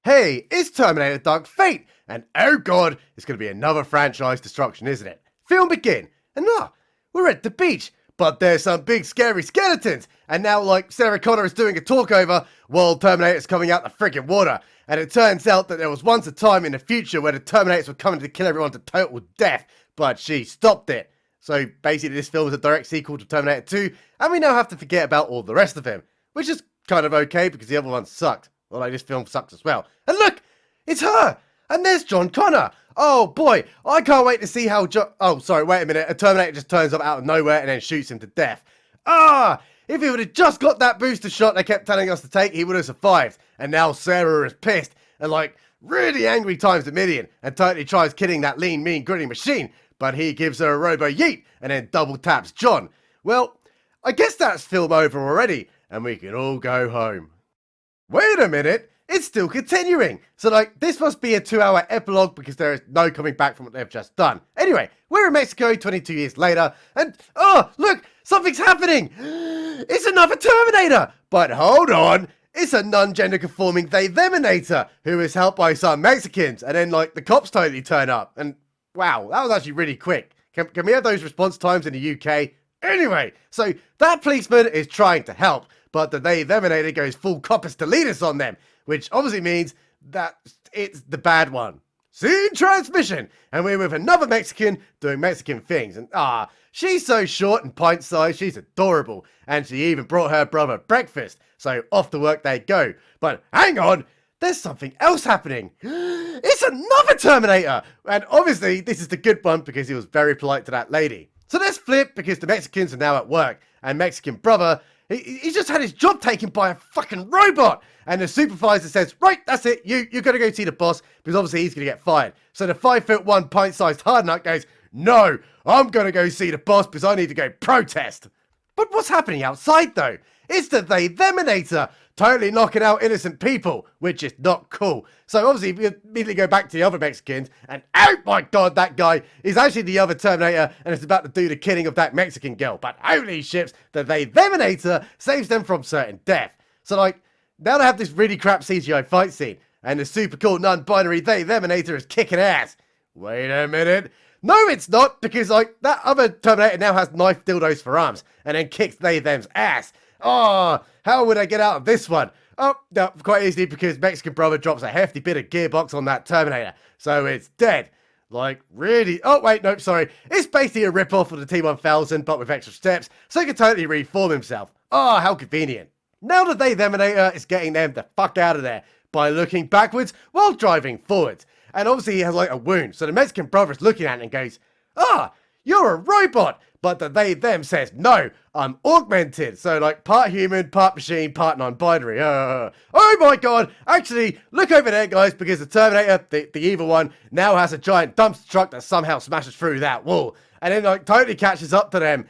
Hey, it's Terminator Dark Fate, and oh god, it's going to be another franchise destruction, isn't it? Film begin, and we're at the beach, but there's some big scary skeletons, and now Sarah Connor is doing a talkover while Terminator's coming out the friggin' water, and it turns out that there was once a time in the future where the Terminators were coming to kill everyone to total death, but she stopped it. So basically this film is a direct sequel to Terminator 2, and we now have to forget about all the rest of him, which is kind of okay because the other one sucked. Well, this film sucks as well. And look! It's her! And there's John Connor! Oh boy, I can't wait to see how Oh, sorry, wait a minute. A Terminator just turns up out of nowhere and then shoots him to death. If he would have just got that booster shot they kept telling us to take, he would have survived. And now Sarah is pissed and really angry times a million and totally tries killing that lean, mean, gritty machine. But he gives her a robo yeet and then double taps John. Well, I guess that's film over already and we can all go home. Wait a minute, it's still continuing. So this must be a 2-hour epilogue because there is no coming back from what they've just done. Anyway, we're in Mexico 22 years later and look, something's happening. It's another Terminator. But hold on, it's a non-gender conforming they-theminator who is helped by some Mexicans and then the cops totally turn up. And wow, that was actually really quick. Can we have those response times in the UK? Anyway, so that policeman is trying to help, but the they-theminator goes full coppers to lead us on them, which obviously means that it's the bad one. Scene transmission, and we're with another Mexican doing Mexican things, and she's so short and pint-sized, she's adorable, and she even brought her brother breakfast, so off to work they go. But hang on, there's something else happening. It's another Terminator, and obviously this is the good one because he was very polite to that lady. So let's flip because the Mexicans are now at work, and Mexican brother, he's just had his job taken by a fucking robot. And the supervisor says, right, that's it, you gotta go see the boss, because obviously he's gonna get fired. So the 5'1" pint-sized hard nut goes, no, I'm gonna go see the boss because I need to go protest. But what's happening outside though? It's the they-theminator totally knocking out innocent people, which is not cool. So obviously we immediately go back to the other Mexicans, and oh my god, that guy is actually the other Terminator and is about to do the killing of that Mexican girl. But holy ships, the they-theminator saves them from certain death. So now they have this really crap CGI fight scene, and the super cool non-binary they-theminator is kicking ass. Wait a minute. No, it's not, because that other Terminator now has knife dildos for arms, and then kicks they-them's ass. How would I get out of this one? Oh, no, quite easily, because Mexican brother drops a hefty bit of gearbox on that Terminator, so it's dead. Really? Oh, wait, nope, sorry. It's basically a rip-off of the T-1000, but with extra steps, so he can totally reform himself. How convenient. Now the they-theminator is getting them the fuck out of there by looking backwards while driving forwards. And obviously he has a wound, so the Mexican brother is looking at it and goes, you're a robot! But the they-them says, no, I'm augmented. So part human, part machine, part non-binary. Oh my god, actually, look over there guys, because the Terminator, the evil one, now has a giant dumpster truck that somehow smashes through that wall. And then totally catches up to them.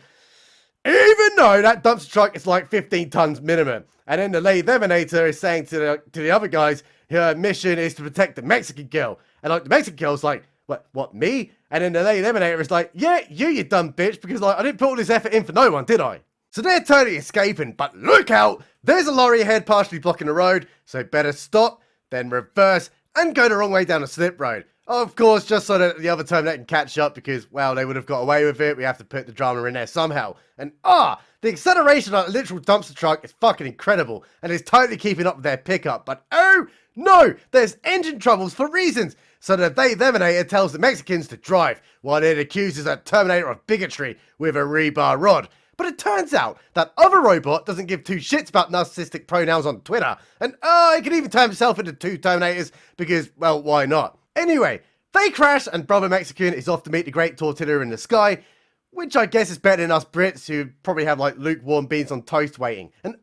Even though that dumpster truck is 15 tons minimum. And then the they-theminator is saying to the other guys, her mission is to protect the Mexican girl. And the Mexican girl's what, me? And then the they-theminator is yeah, you dumb bitch, because I didn't put all this effort in for no one, did I? So they're totally escaping, but look out! There's a lorry ahead partially blocking the road, so better stop, then reverse, and go the wrong way down the slip road. Of course, just so that the other Terminator can catch up, because, well, they would have got away with it. We have to put the drama in there somehow. And, the acceleration on a literal dumpster truck is fucking incredible, and it's totally keeping up with their pickup. But, oh, no! There's engine troubles for reasons! So the they-theminator tells the Mexicans to drive, while it accuses a Terminator of bigotry with a rebar rod. But it turns out that other robot doesn't give two shits about narcissistic pronouns on Twitter, and, he can even turn himself into two Terminators, because, well, why not? Anyway, they crash and brother Mexican is off to meet the great tortilla in the sky, which I guess is better than us Brits who probably have lukewarm beans on toast waiting. And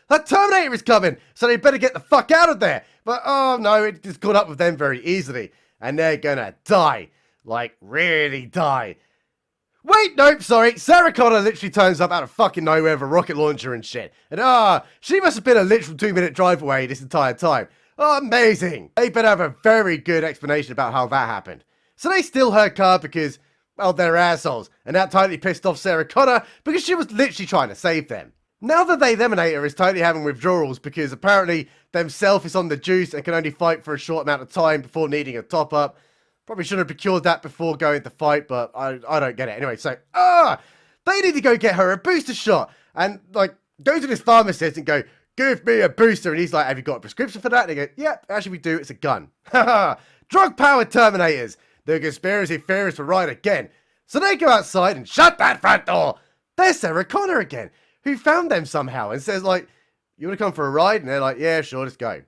that Terminator is coming, so they better get the fuck out of there. But oh no, it just caught up with them very easily. And they're gonna die. Really die. Wait, nope, sorry. Sarah Connor literally turns up out of fucking nowhere with a rocket launcher and shit. And she must have been a literal 2-minute drive away this entire time. Amazing! They better have a very good explanation about how that happened. So they steal her car because, well, they're assholes. And that totally pissed off Sarah Connor because she was literally trying to save them. Now the They-Theminator is totally having withdrawals because apparently themself is on the juice and can only fight for a short amount of time before needing a top-up. Probably should have procured that before going to fight, but I don't get it. Anyway, so, they need to go get her a booster shot. And, like, go to this pharmacist and go, give me a booster. And he's like, have you got a prescription for that? And they go, yep, actually we do. It's a gun. Haha. Drug-powered Terminators. The conspiracy theorists were right again. So they go outside and shut that front door. There's Sarah Connor again, who found them somehow and says, like, you want to come for a ride? And they're like, yeah, sure, let's go.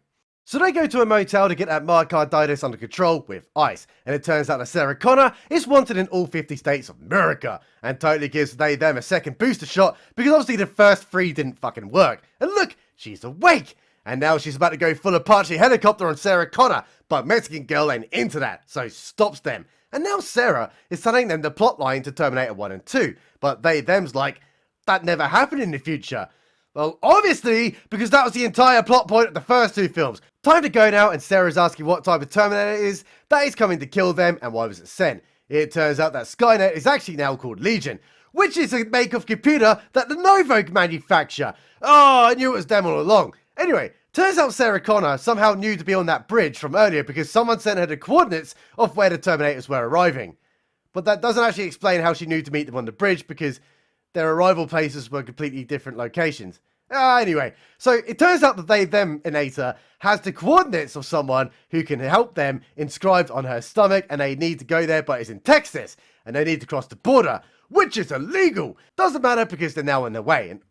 So they go to a motel to get that myocarditis under control with ice. And it turns out that Sarah Connor is wanted in all 50 states of America. And totally gives them a second booster shot because obviously the first 3 didn't fucking work. And look, she's awake. And now she's about to go full Apache helicopter on Sarah Connor. But Mexican girl ain't into that, so stops them. And now Sarah is telling them the plot line to Terminator 1 and 2. But them's like, that never happened in the future. Well, obviously, because that was the entire plot point of the first 2 films. Time to go now, and Sarah's asking what type of Terminator it is that is coming to kill them, and why was it sent. It turns out that Skynet is actually now called Legion, which is a make-off computer that the Novo manufacture. Oh, I knew it was them all along. Anyway, turns out Sarah Connor somehow knew to be on that bridge from earlier because someone sent her the coordinates of where the Terminators were arriving. But that doesn't actually explain how she knew to meet them on the bridge because their arrival places were completely different locations. Anyway, so it turns out that They-Theminator has the coordinates of someone who can help them inscribed on her stomach, and they need to go there, but it's in Texas, and they need to cross the border, which is illegal. Doesn't matter because they're now in their way, and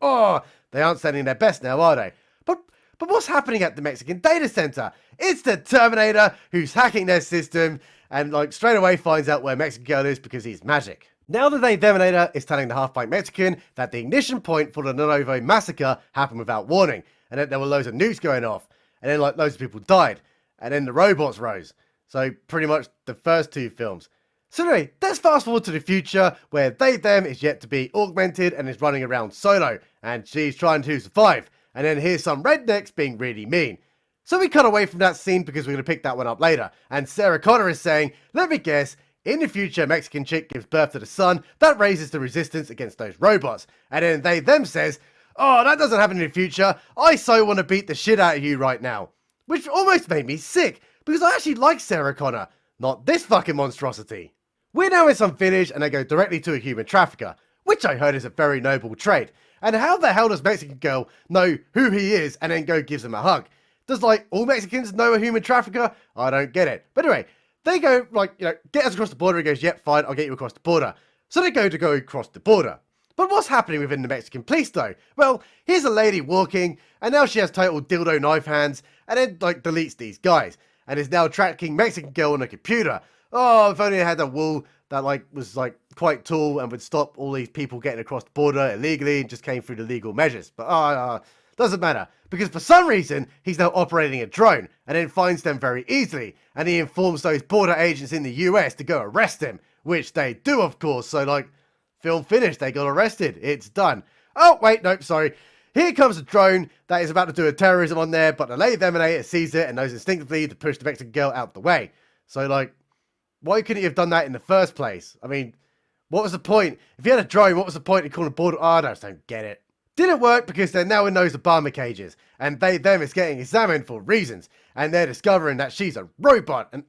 they aren't sending their best now, are they? But what's happening at the Mexican data center? It's the Terminator who's hacking their system, and like straight away finds out where Mexican Girl is because he's magic. Now the They-Theminator is telling the half-pint Mexican that the ignition point for the Novo massacre happened without warning, and that there were loads of nukes going off, and then like loads of people died, and then the robots rose. So pretty much the first 2 films. So anyway, let's fast forward to the future where They-Them is yet to be augmented and is running around solo, and she's trying to survive, and then here's some rednecks being really mean. So we cut away from that scene because we're going to pick that one up later, and Sarah Connor is saying, let me guess, in the future, Mexican chick gives birth to the son that raises the resistance against those robots. And then They-Them says, oh, that doesn't happen in the future. I so want to beat the shit out of you right now. Which almost made me sick, because I actually like Sarah Connor, not this fucking monstrosity. We're now in some village and they go directly to a human trafficker, which I heard is a very noble trait. And how the hell does Mexican Girl know who he is and then go gives him a hug? Does like all Mexicans know a human trafficker? I don't get it. But anyway, they go, like, you know, get us across the border. He goes, yep, fine, I'll get you across the border. So they go across the border. But what's happening within the Mexican police, though? Well, here's a lady walking, and now she has total dildo knife hands, and then, like, deletes these guys, and is now tracking Mexican Girl on a computer. Oh, if only I had a wall that, like, was, like, quite tall and would stop all these people getting across the border illegally and just came through the legal measures. But, doesn't matter, because for some reason, he's now operating a drone, and then finds them very easily, and he informs those border agents in the US to go arrest him, which they do, of course. So, like, film finished, they got arrested, it's done. Oh, wait, nope, sorry. Here comes a drone that is about to do a terrorism on there, but the They-Theminator sees it and knows instinctively to push the Mexican Girl out the way. So, like, why couldn't you have done that in the first place? I mean, what was the point? If you had a drone, what was the point in calling a border? I just don't get it. Didn't work because they're now in those Obama cages, and They-Them is getting examined for reasons, and they're discovering that she's a robot, and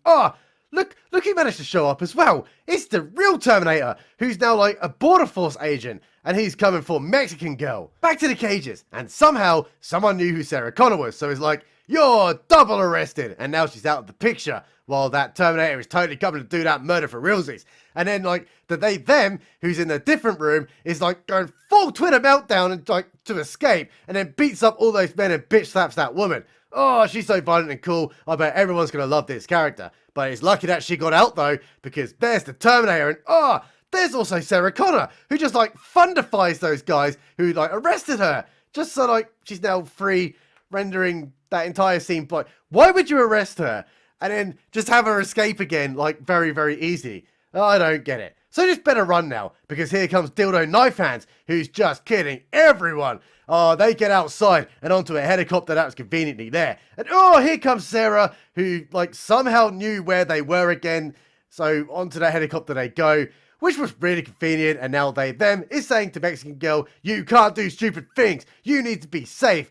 look who managed to show up as well. It's the real Terminator, who's now like a border force agent, and he's coming for Mexican Girl. Back to the cages, and somehow someone knew who Sarah Connor was, so he's like, you're double arrested, and now she's out of the picture, while that Terminator is totally coming to do that murder for realsies. And then, like, the They-Them, who's in a different room, is, like, going full Twitter meltdown and, like, to escape, and then beats up all those men and bitch slaps that woman. Oh, she's so violent and cool, I bet everyone's gonna love this character. But it's lucky that she got out, though, because there's the Terminator, and, there's also Sarah Connor, who just, like, fundifies those guys who, like, arrested her. Just so, like, she's now free, rendering that entire scene. But why would you arrest her and then just have her escape again, like, very, very easy? I don't get it. So just better run now, because here comes Dildo Knife Hands, who's just kidding everyone. They get outside and onto a helicopter that was conveniently there. And here comes Sarah, who, like, somehow knew where they were again. So onto that helicopter they go, which was really convenient, and now them is saying to Mexican girl, you can't do stupid things, you need to be safe.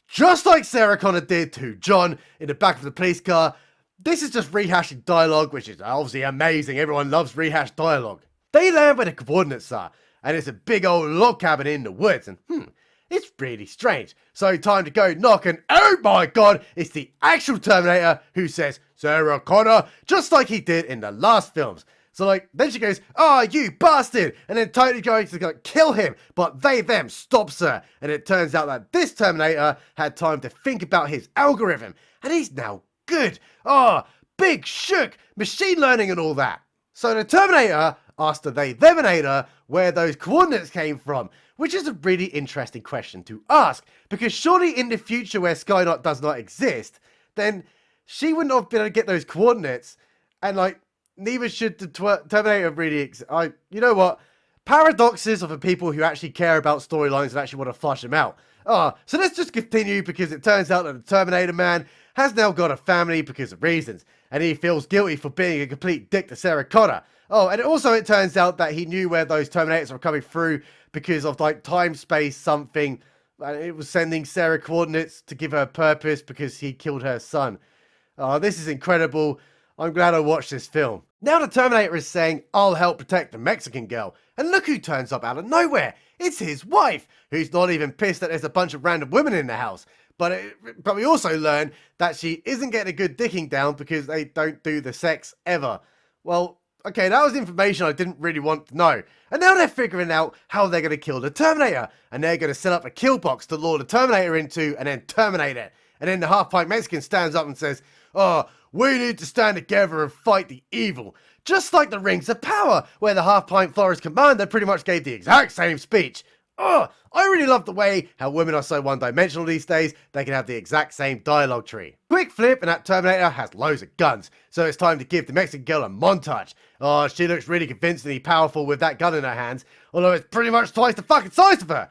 Just like Sarah Connor did to John in the back of the police car. This is just rehashing dialogue, which is obviously amazing. Everyone loves rehashed dialogue. They learn where the coordinates are, and it's a big old log cabin in the woods, and it's really strange. So time to go knock, and oh my god, it's the actual Terminator who says, Sarah Connor, just like he did in the last films. So then she goes, oh, you bastard, and then totally going to kill him, but them stops her, and it turns out that this Terminator had time to think about his algorithm, and he's now good. Oh, big shook, machine learning and all that. So the Terminator asked the Theminator where those coordinates came from, which is a really interesting question to ask, because surely in the future where Skynet does not exist, then she wouldn't have been able to get those coordinates, and neither should the Terminator really you know what? Paradoxes of the people who actually care about storylines and actually want to flush them out. So let's just continue, because it turns out that the Terminator man has now got a family because of reasons, and he feels guilty for being a complete dick to Sarah Connor. And also it turns out that he knew where those Terminators were coming through because of time, space, something. It was sending Sarah coordinates to give her purpose because he killed her son. This is incredible. I'm glad I watched this film. Now the Terminator is saying, I'll help protect the Mexican girl. And look who turns up out of nowhere. It's his wife, who's not even pissed that there's a bunch of random women in the house. But we also learn that she isn't getting a good dicking down because they don't do the sex ever. Well, okay, that was information I didn't really want to know. And now they're figuring out how they're going to kill the Terminator. And they're going to set up a kill box to lure the Terminator into and then terminate it. And then the half-pint Mexican stands up and says, we need to stand together and fight the evil. Just like the Rings of Power, where the half-pint Forest Commander pretty much gave the exact same speech. I really love the way how women are so one-dimensional these days, they can have the exact same dialogue tree. Quick flip, and that Terminator has loads of guns, so it's time to give the Mexican girl a montage. She looks really convincingly powerful with that gun in her hands, although it's pretty much twice the fucking size of her.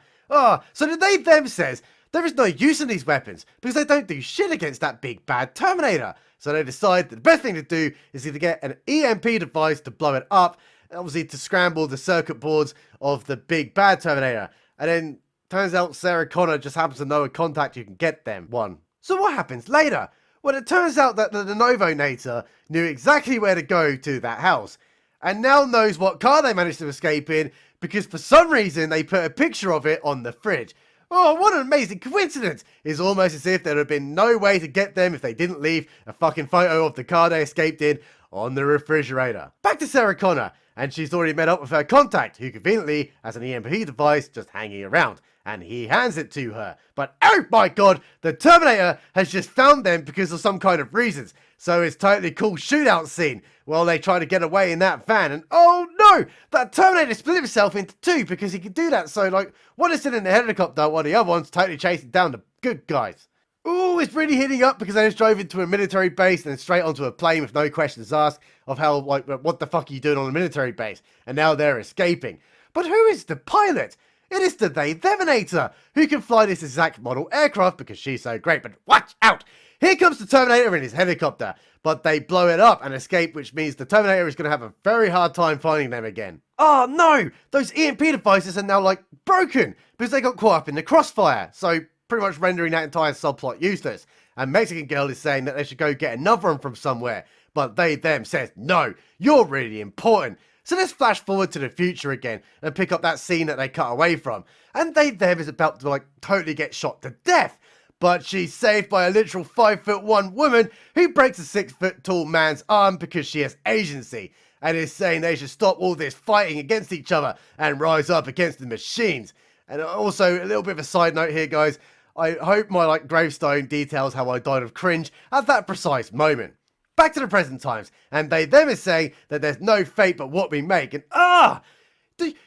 So the them says, there is no use in these weapons, because they don't do shit against that big bad Terminator. So they decide that the best thing to do is either get an EMP device to blow it up, obviously to scramble the circuit boards of the big bad Terminator. And then turns out Sarah Connor just happens to know a contact who can get them one. So what happens later? Well, it turns out that the Novonator knew exactly where to go to that house, and now knows what car they managed to escape in, because for some reason they put a picture of it on the fridge. What an amazing coincidence! It's almost as if there would have been no way to get them if they didn't leave a fucking photo of the car they escaped in on the refrigerator. Back to Sarah Connor, and she's already met up with her contact, who conveniently has an EMP device just hanging around, and he hands it to her. But oh my god, the Terminator has just found them because of some kind of reasons, so it's totally cool shootout scene while they try to get away in that van, and oh no, that Terminator split himself into two because he could do that, so one is sitting in the helicopter while the other one's totally chasing down the good guys. Ooh, it's really heating up because they just drove into a military base and then straight onto a plane with no questions asked of how, what the fuck are you doing on a military base? And now they're escaping. But who is the pilot? It is the Theminator, who can fly this exact model aircraft because she's so great. But watch out! Here comes the Terminator in his helicopter, but they blow it up and escape, which means the Terminator is going to have a very hard time finding them again. Oh no! Those EMP devices are now broken because they got caught up in the crossfire, so pretty much rendering that entire subplot useless. And Mexican girl is saying that they should go get another one from somewhere, but them says, no, you're really important. So let's flash forward to the future again and pick up that scene that they cut away from. And them is about to totally get shot to death. But she's saved by a literal 5'1" woman who breaks a 6-foot tall man's arm because she has agency, and is saying they should stop all this fighting against each other and rise up against the machines. And also, a little bit of a side note here, guys. I hope my gravestone details how I died of cringe at that precise moment. Back to the present times, and them is saying that there's no fate but what we make, and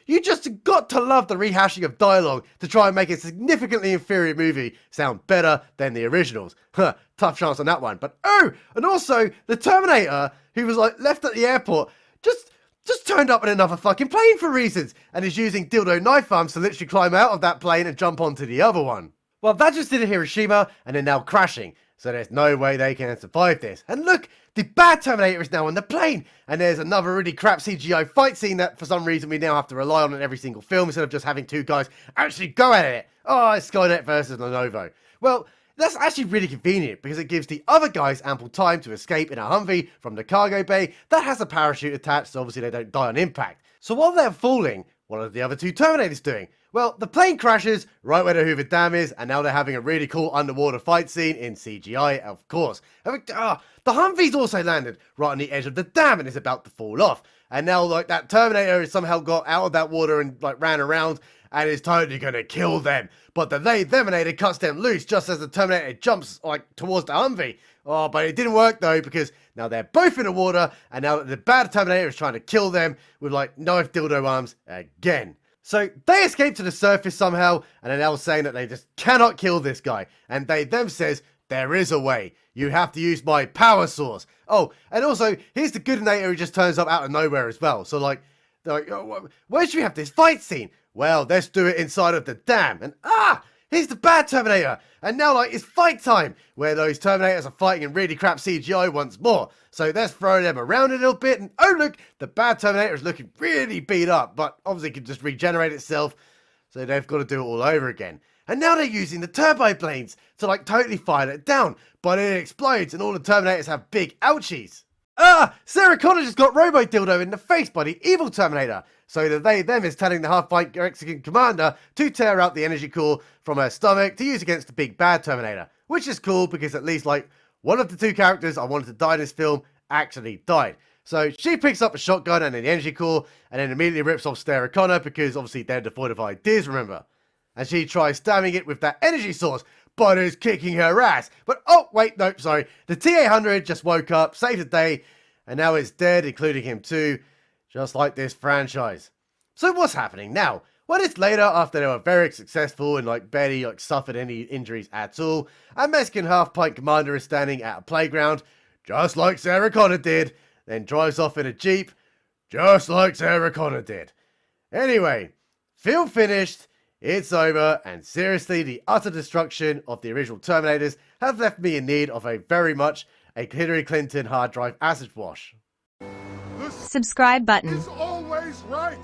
you just got to love the rehashing of dialogue to try and make a significantly inferior movie sound better than the originals. Tough chance on that one. But and also the Terminator, who was left at the airport, just turned up in another fucking plane for reasons, and is using dildo knife arms to literally climb out of that plane and jump onto the other one. Well, that just did a Hiroshima, and they're now crashing. So there's no way they can survive this. And look, the bad Terminator is now on the plane. And there's another really crap CGI fight scene that for some reason we now have to rely on in every single film instead of just having two guys actually go at it. Oh, it's Skynet versus Lenovo. Well, that's actually really convenient because it gives the other guys ample time to escape in a Humvee from the cargo bay that has a parachute attached, so obviously they don't die on impact. So while they're falling, what are the other two Terminators doing? Well, the plane crashes right where the Hoover Dam is, and now they're having a really cool underwater fight scene in CGI, of course. The Humvee's also landed right on the edge of the dam and is about to fall off. And now, like, that Terminator has somehow got out of that water and, like, ran around and is totally gonna kill them. But the Themator cuts them loose just as the Terminator jumps, like, towards the Humvee. Oh, but it didn't work, though, because now they're both in the water, and now the bad Terminator is trying to kill them with, like, knife dildo arms again. So they escape to the surface somehow, and are now saying that they just cannot kill this guy. And they them says, there is a way. You have to use my power source. Oh, and also, here's the Goodinator who just turns up out of nowhere as well. So like oh, where should we have this fight scene? Well, let's do it inside of the dam. And here's the bad Terminator. And now, like, it's fight time, where those Terminators are fighting in really crap CGI once more. So let's throw them around a little bit. And oh, look, the bad Terminator is looking really beat up, but obviously can just regenerate itself. So they've got to do it all over again. And now they're using the turbo planes to, like, totally fire it down. But it explodes, and all the Terminators have big ouchies. Sarah Connor just got robo-dildo in the face by the evil Terminator. So the them is telling the half-pint Mexican commander to tear out the energy core from her stomach to use against the big bad Terminator. Which is cool because at least, like, one of the two characters I wanted to die in this film actually died. So she picks up a shotgun and an energy core and then immediately rips off Sarah Connor because obviously they're devoid of ideas, remember? And she tries stabbing it with that energy source, but is kicking her ass. But oh, wait, nope, sorry. The T-800 just woke up, saved the day, and now it's dead, including him too, just like this franchise. So what's happening now? Well, it's later after they were very successful and like barely like suffered any injuries at all. A Mexican half-pint commander is standing at a playground, just like Sarah Connor did, then drives off in a Jeep, just like Sarah Connor did. Anyway, film finished. It's over, and seriously, the utter destruction of the original Terminators has left me in need of a very much a Hillary Clinton hard drive acid wash. Subscribe button. Is always right.